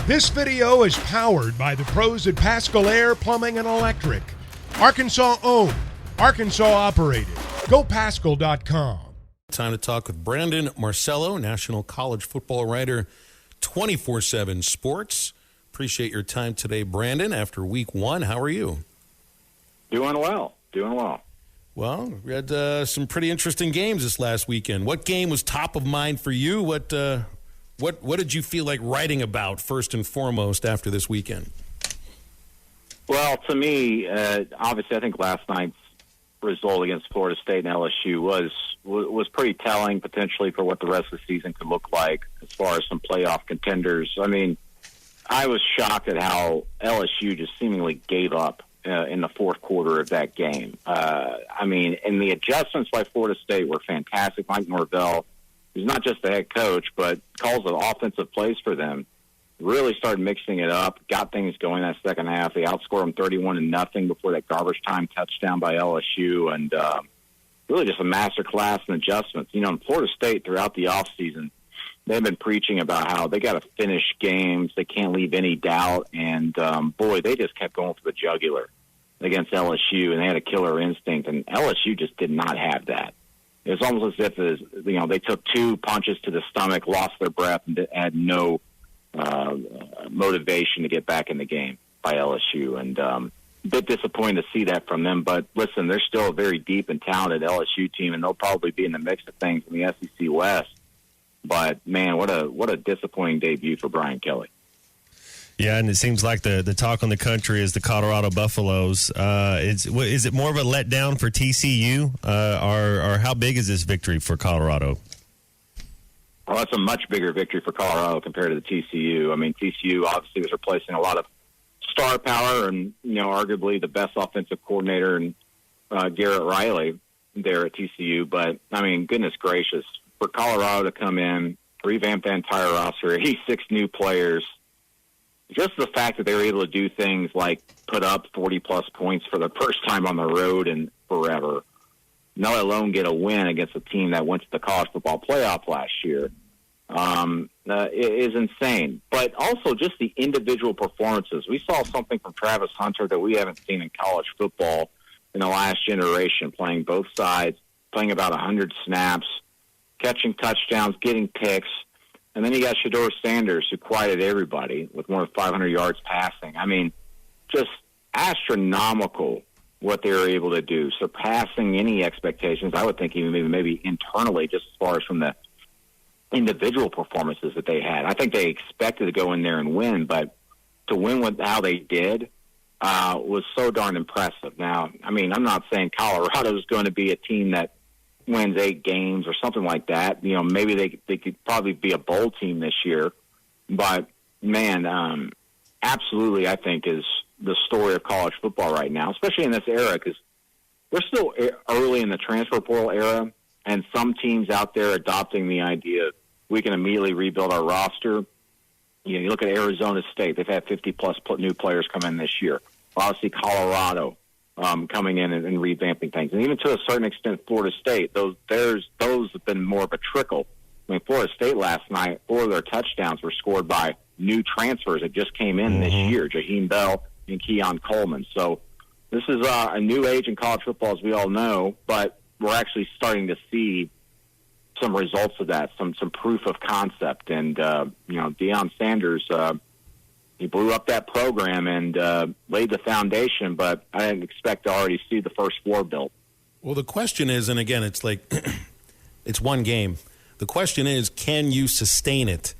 This video is powered by the pros at Pascal Air Plumbing and Electric. Arkansas owned, Arkansas operated. GoPascal.com. Time to talk with Brandon Marcello, national college football writer, 247 Sports. Appreciate your time today, Brandon, after week one. How are you? Doing well. Well, we had some pretty interesting games this last weekend. What game was top of mind for you? What did you feel like writing about first and foremost after this weekend? Well, to me, obviously, I think last night's result against Florida State and LSU was pretty telling potentially for what the rest of the season could look like as far as some playoff contenders. I mean, I was shocked at how LSU just seemingly gave up in the fourth quarter of that game. And the adjustments by Florida State were fantastic. Mike Norvell, who's not just the head coach, but calls the offensive plays for them, really started mixing it up, got things going that second half. They outscored them 31-0 before that garbage time touchdown by LSU, and really just a master class in adjustments. You know, in Florida State throughout the offseason, they've been preaching about how they got to finish games. They can't leave any doubt. And, boy, they just kept going for the jugular against LSU, and they had a killer instinct. And LSU just did not have that. It was almost as if, they took two punches to the stomach, lost their breath, and had no motivation to get back in the game by LSU. And a bit disappointed to see that from them. But, listen, they're still a very deep and talented LSU team, and they'll probably be in the mix of things in the SEC West. But, man, what a disappointing debut for Brian Kelly. Yeah, and it seems like the talk on the country is the Colorado Buffaloes. Is it more of a letdown for TCU, or how big is this victory for Colorado? Well, it's a much bigger victory for Colorado compared to the TCU. I mean, TCU obviously was replacing a lot of star power and, arguably the best offensive coordinator in Garrett Riley there at TCU. But, I mean, goodness gracious, for Colorado to come in, revamp the entire roster, 86 new players, just the fact that they were able to do things like put up 40-plus points for the first time on the road in forever, let alone get a win against a team that went to the college football playoff last year, is insane. But also just the individual performances. We saw something from Travis Hunter that we haven't seen in college football in the last generation, playing both sides, playing about 100 snaps, catching touchdowns, getting picks. And then you got Shedeur Sanders, who quieted everybody with more than 500 yards passing. I mean, just astronomical what they were able to do, surpassing any expectations. I would think even maybe internally, just as far as from the individual performances that they had. I think they expected to go in there and win, but to win with how they did was so darn impressive. Now, I mean, I'm not saying Colorado is going to be a team that wins 8 games or something like that. Maybe they could probably be a bowl team this year. But, man, absolutely I think is the story of college football right now, especially in this era, because we're still early in the transfer portal era, and some teams out there adopting the idea we can immediately rebuild our roster. You look at Arizona State. They've had 50-plus new players come in this year. Obviously, Colorado coming in and revamping things. And even to a certain extent, Florida State, those have been more of a trickle. I mean, Florida State last night, 4 of their touchdowns were scored by new transfers that just came in this year, Jaheim Bell and Keon Coleman. So this is a new age in college football, as we all know, but we're actually starting to see some results of that, some proof of concept. And, Deion Sanders, he blew up that program and laid the foundation, but I didn't expect to already see the first floor built. Well, the question is, and again, it's like it's one game. The question is, can you sustain it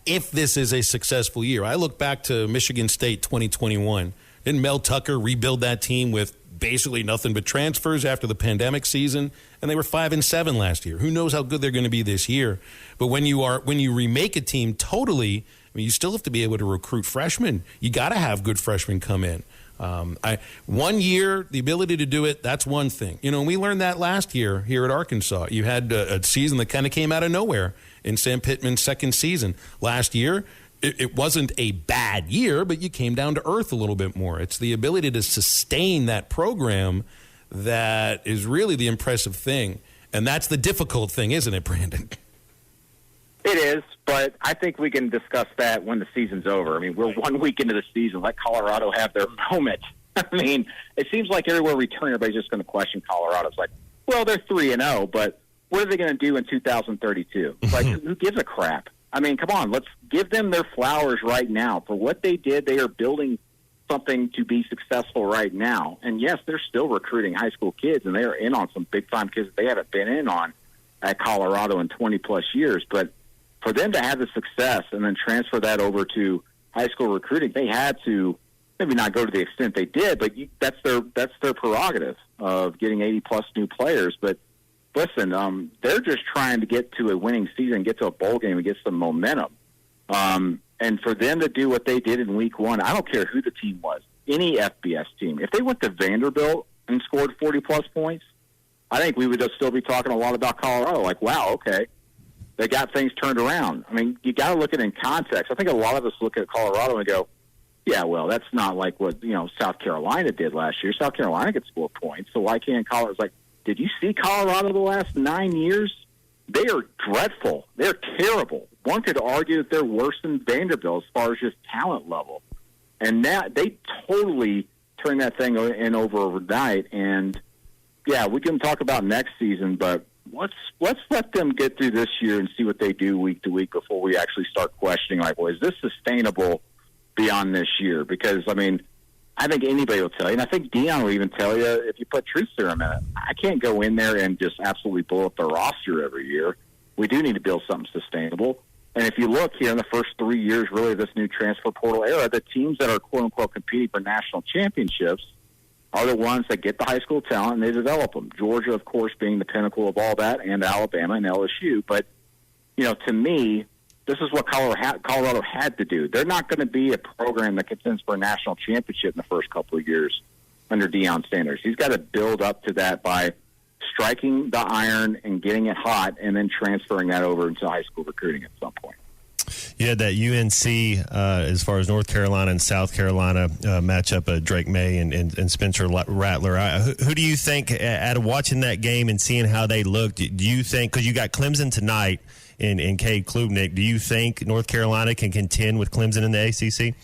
if this is a successful year? I look back to Michigan State 2021. Didn't Mel Tucker rebuild that team with basically nothing but transfers after the pandemic season? And they were 5-7 last year. Who knows how good they're going to be this year? But when you remake a team totally, I mean, you still have to be able to recruit freshmen. You got to have good freshmen come in. 1 year, the ability to do it, that's one thing. We learned that last year here at Arkansas. You had a season that kind of came out of nowhere in Sam Pittman's second season. Last year, it wasn't a bad year, but you came down to earth a little bit more. It's the ability to sustain that program that is really the impressive thing. And that's the difficult thing, isn't it, Brandon? It is, but I think we can discuss that when the season's over. I mean, we're 1 week into the season. Let Colorado have their moment. I mean, it seems like everywhere we turn, everybody's just going to question Colorado. It's like, well, they're 3-0, but what are they going to do in 2032? It's like, who gives a crap? I mean, come on, let's give them their flowers right now. For what they did, they are building something to be successful right now. And, yes, they're still recruiting high school kids, and they are in on some big-time kids that they haven't been in on at Colorado in 20-plus years. But for them to have the success and then transfer that over to high school recruiting, they had to maybe not go to the extent they did, but that's their prerogative of getting 80-plus new players. But listen, they're just trying to get to a winning season, get to a bowl game, and get some momentum. And for them to do what they did in week 1, I don't care who the team was, any FBS team. If they went to Vanderbilt and scored 40-plus points, I think we would just still be talking a lot about Colorado. Like, wow, okay, they got things turned around. I mean, you got to look at it in context. I think a lot of us look at Colorado and go, yeah, well, that's not like what, South Carolina did last year. South Carolina could score points, so why can't Colorado? It's like, did you see Colorado the last 9 years? They are dreadful. They're terrible. One could argue that they're worse than Vanderbilt as far as just talent level. And now they totally turned that thing in overnight. And, yeah, we can talk about next season, but let's let them get through this year and see what they do week to week before we actually start questioning, like, well, is this sustainable beyond this year? Because, I mean, I think anybody will tell you, and I think Deion will even tell you if you put truth serum in it. I can't go in there and just absolutely blow up the roster every year. We do need to build something sustainable. And if you look here in the first 3 years, really, of this new transfer portal era, the teams that are, quote-unquote, competing for national championships are the ones that get the high school talent and they develop them. Georgia, of course, being the pinnacle of all that, and Alabama and LSU. But, to me, this is what Colorado had to do. They're not going to be a program that contends for a national championship in the first couple of years under Deion Sanders. He's got to build up to that by striking the iron and getting it hot and then transferring that over into high school recruiting at some point. You had that UNC, as far as North Carolina and South Carolina matchup, Drake May and Spencer Rattler. Who do you think, out of watching that game and seeing how they looked, do you think, because you got Clemson tonight in Cade Klubnik, do you think North Carolina can contend with Clemson in the ACC?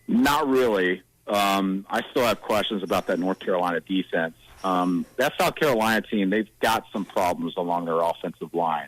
Not really. I still have questions about that North Carolina defense. That South Carolina team, they've got some problems along their offensive line.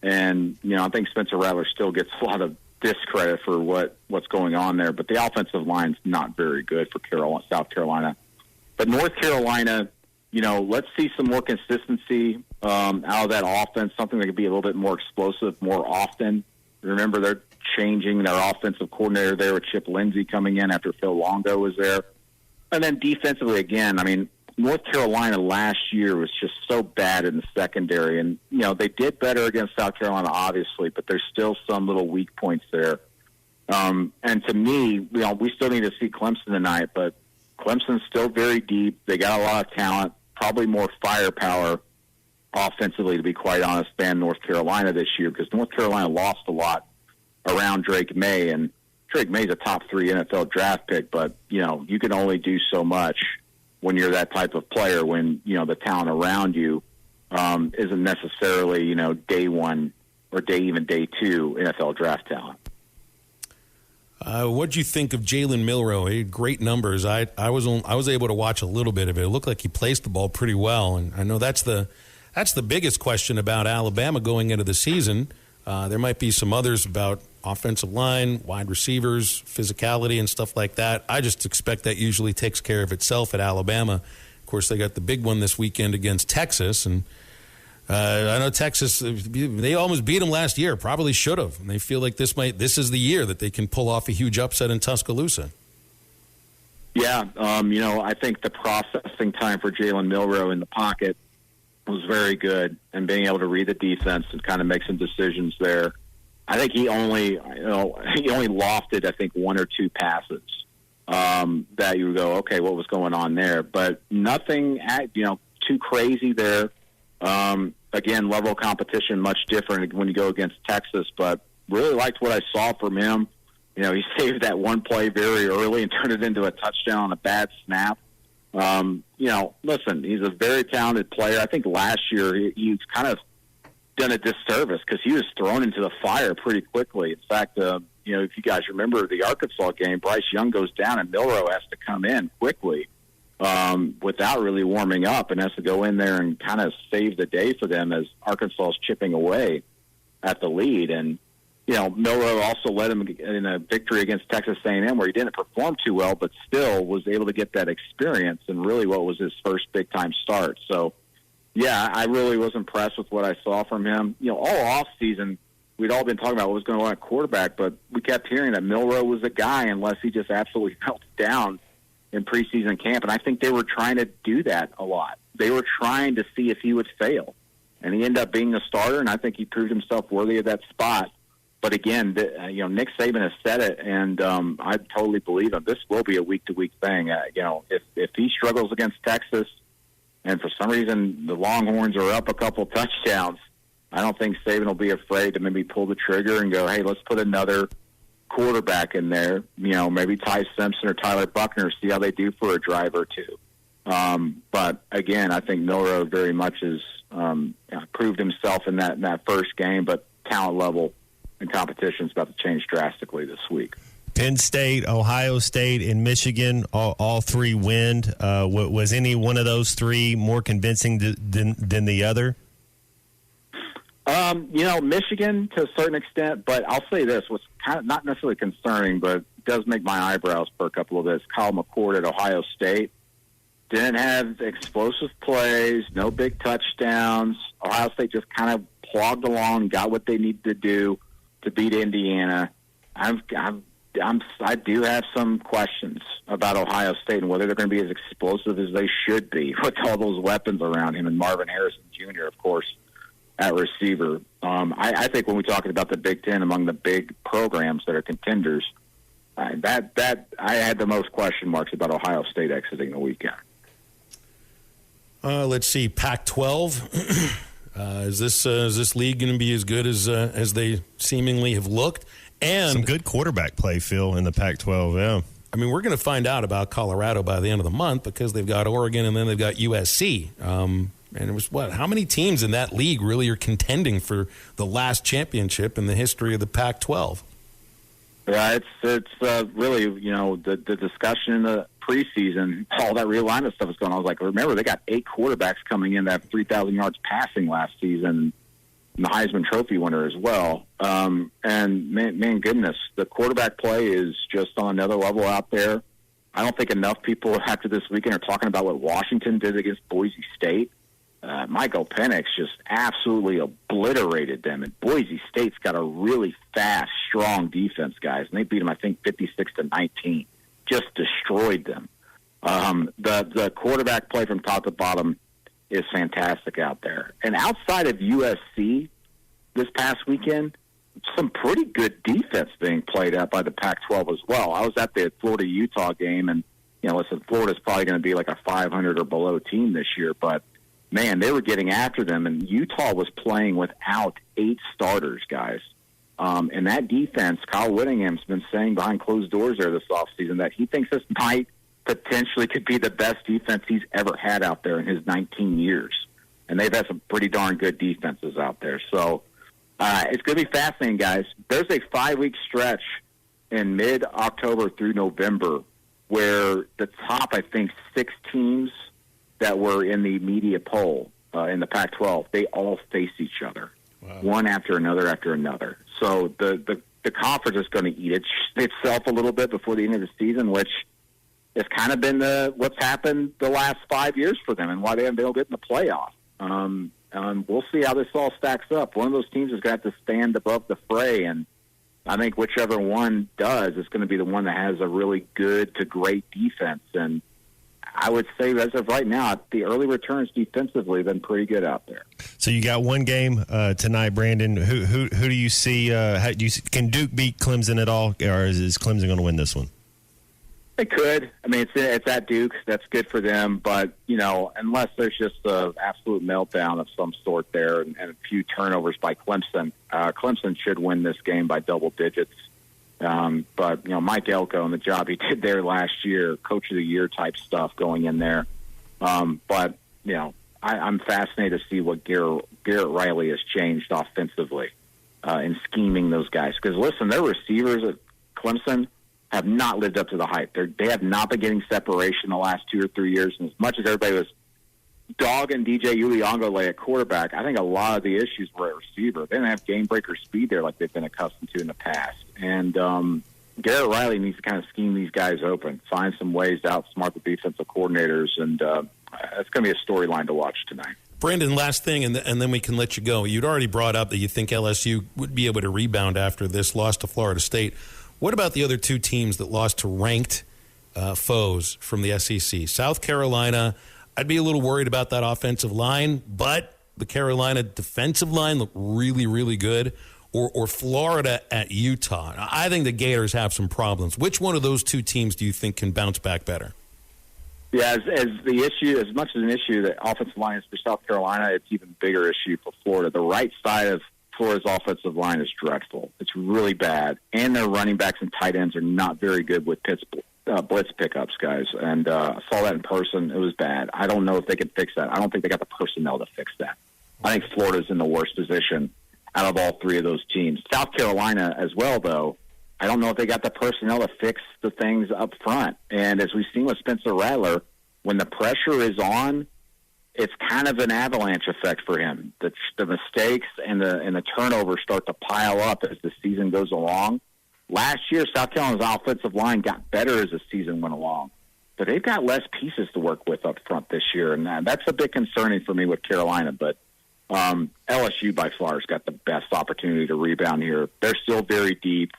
And, I think Spencer Rattler still gets a lot of discredit for what's going on there. But the offensive line's not very good for South Carolina. But North Carolina, let's see some more consistency out of that offense, something that could be a little bit more explosive more often. Remember, they're changing their offensive coordinator there with Chip Lindsey coming in after Phil Longo was there. And then defensively, again, I mean, North Carolina last year was just so bad in the secondary. And, they did better against South Carolina, obviously, but there's still some little weak points there. And to me, we still need to see Clemson tonight, but Clemson's still very deep. They got a lot of talent, probably more firepower offensively, to be quite honest, than North Carolina this year, because North Carolina lost a lot around Drake May. And Drake May's a top 3 NFL draft pick, but, you can only do so much when you're that type of player, when, the talent around you isn't necessarily, day 1 or day 2 NFL draft talent. What'd you think of Jalen Milroe? He had great numbers. I was able to watch a little bit of it. It looked like he placed the ball pretty well, and I know that's the biggest question about Alabama going into the season. There might be some others about offensive line, wide receivers, physicality, and stuff like that. I just expect that usually takes care of itself at Alabama. Of course, they got the big one this weekend against Texas, and I know Texas, they almost beat them last year, probably should have. And they feel like this is the year that they can pull off a huge upset in Tuscaloosa. Yeah, I think the processing time for Jalen Milroe in the pocket was very good, and being able to read the defense and kind of make some decisions there. I think he only lofted, I think, 1 or 2 passes that you would go, okay, what was going on there? But nothing, too crazy there. Again, level of competition much different when you go against Texas, but really liked what I saw from him. He saved that one play very early and turned it into a touchdown on a bad snap. Listen, he's a very talented player. I think last year he was kind of done a disservice because he was thrown into the fire pretty quickly. In fact, if you guys remember the Arkansas game, Bryce Young goes down and Milroe has to come in quickly without really warming up and has to go in there and kind of save the day for them as Arkansas is chipping away at the lead. And, Milroe also led him in a victory against Texas A&M where he didn't perform too well, but still was able to get that experience and really what was his first big-time start. So, yeah, I really was impressed with what I saw from him. All offseason, we'd all been talking about what was going on at quarterback, but we kept hearing that Milroe was a guy unless he just absolutely melted down in preseason camp. And I think they were trying to do that a lot. They were trying to see if he would fail. And he ended up being a starter, and I think he proved himself worthy of that spot. But again, Nick Saban has said it, and I totally believe him. This will be a week-to-week thing. If he struggles against Texas, and for some reason the Longhorns are up a couple touchdowns, I don't think Saban will be afraid to maybe pull the trigger and go, hey, let's put another quarterback in there. Maybe Ty Simpson or Tyler Buckner, see how they do for a drive or two. But again, I think Milroe very much has proved himself in that first game, but talent level and competition is about to change drastically this week. Penn State, Ohio State, and Michigan, all three win. Was any one of those three more convincing than the other? Michigan to a certain extent, but I'll say this, what's kind of not necessarily concerning, but does make my eyebrows perk up a little bit, is Kyle McCord at Ohio State. Didn't have explosive plays, no big touchdowns. Ohio State just kind of plogged along, got what they needed to do to beat Indiana. I do have some questions about Ohio State and whether they're going to be as explosive as they should be with all those weapons around him, and Marvin Harrison Jr., of course, at receiver. I think when we're talking about the Big Ten among the big programs that are contenders, that I had the most question marks about Ohio State exiting the weekend. Let's see, Pac-12. Is this league going to be as good as they seemingly have looked? And some good quarterback play, Phil, in the Pac-12. Yeah, I mean, we're going to find out about Colorado by the end of the month because they've got Oregon and then they've got USC. And it was how many teams in that league really are contending for the last championship in the history of the Pac-12? Yeah, it's really, the discussion in the preseason, all that realignment stuff is going on. I was like, remember, they got 8 quarterbacks coming in that have 3,000 yards passing last season, and the Heisman Trophy winner as well. And man, goodness, the quarterback play is just on another level out there. I don't think enough people after this weekend are talking about what Washington did against Boise State. Michael Penix just absolutely obliterated them, and Boise State's got a really fast, strong defense, guys, and they beat them, I think, 56-19. Just destroyed them. The quarterback play from top to bottom is fantastic out there. And outside of USC this past weekend, some pretty good defense being played out by the Pac-12 as well. I was at the Florida-Utah game, and, listen, Florida's probably going to be like a 500 or below team this year, but man, they were getting after them, and Utah was playing without 8 starters, guys. And that defense, Kyle Whittingham's been saying behind closed doors there this offseason that he thinks this might potentially could be the best defense he's ever had out there in his 19 years. And they've had some pretty darn good defenses out there. So it's going to be fascinating, guys. There's a 5-week stretch in mid-October through November where the top, I think, 6 teams that were in the media poll in the Pac-12, they all face each other, one after another. So the conference is going to eat itself a little bit before the end of the season, which has kind of been what's happened the last 5 years for them and why they haven't been able to get in the playoff. We'll see how this all stacks up. One of those teams is going to have to stand above the fray, and I think whichever one does is going to be the one that has a really good to great defense. And I would say as of right now, the early returns defensively have been pretty good out there. So you got one game tonight, Brandon. Who do you see? Can Duke beat Clemson at all, or is Clemson going to win this one? They could. I mean, it's at Duke. That's good for them. But, unless there's just an absolute meltdown of some sort there and a few turnovers by Clemson, Clemson should win this game by double digits. But, Mike Elko and the job he did there last year, Coach of the Year type stuff going in there. But, I'm fascinated to see what Gary Garrett Riley has changed offensively in scheming those guys. Because, listen, their receivers at Clemson have not lived up to the hype. They have not been getting separation the last 2 or 3 years. And as much as everybody was dogging DJ Uliongole at quarterback, I think a lot of the issues were at receiver. They didn't have game-breaker speed there like they've been accustomed to in the past. And Garrett Riley needs to kind of scheme these guys open, find some ways to outsmart the defensive coordinators, and that's going to be a storyline to watch tonight. Brandon, last thing, and then we can let you go. You'd already brought up that you think LSU would be able to rebound after this loss to Florida State. What about the other two teams that lost to ranked foes from the SEC? South Carolina, I'd be a little worried about that offensive line, but the Carolina defensive line looked really, really good. Or Florida at Utah. I think the Gators have some problems. Which one of those two teams do you think can bounce back better? Yeah, as much as an issue that offensive line is for South Carolina, it's even bigger issue for Florida. The right side of Florida's offensive line is dreadful. It's really bad. And their running backs and tight ends are not very good with blitz pickups, guys. And I saw that in person. It was bad. I don't know if they can fix that. I don't think they got the personnel to fix that. I think Florida's in the worst position out of all three of those teams. South Carolina as well, though, I don't know if they got the personnel to fix the things up front. And as we've seen with Spencer Rattler, when the pressure is on, it's kind of an avalanche effect for him. The mistakes and the turnovers start to pile up as the season goes along. Last year, South Carolina's offensive line got better as the season went along. But they've got less pieces to work with up front this year, and that's a bit concerning for me with Carolina. But LSU by far has got the best opportunity to rebound here. They're still very deep.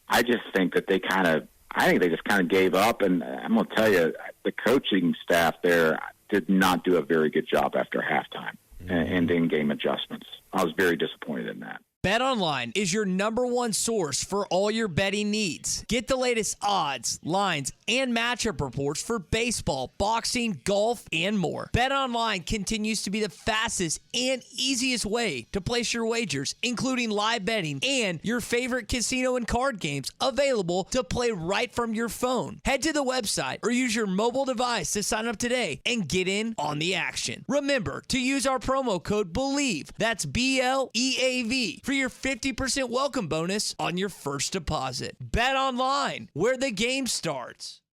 I just think that they just kind of gave up. And I'm going to tell you, the coaching staff there did not do a very good job after halftime and in-game adjustments. I was very disappointed in that. BetOnline is your #1 source for all your betting needs. Get the latest odds, lines, and matchup reports for baseball, boxing, golf, and more. BetOnline continues to be the fastest and easiest way to place your wagers, including live betting and your favorite casino and card games available to play right from your phone. Head to the website or use your mobile device to sign up today and get in on the action. Remember to use our promo code BELIEVE, that's BLEAV, for your 50% welcome bonus on your first deposit. Bet online, where the game starts.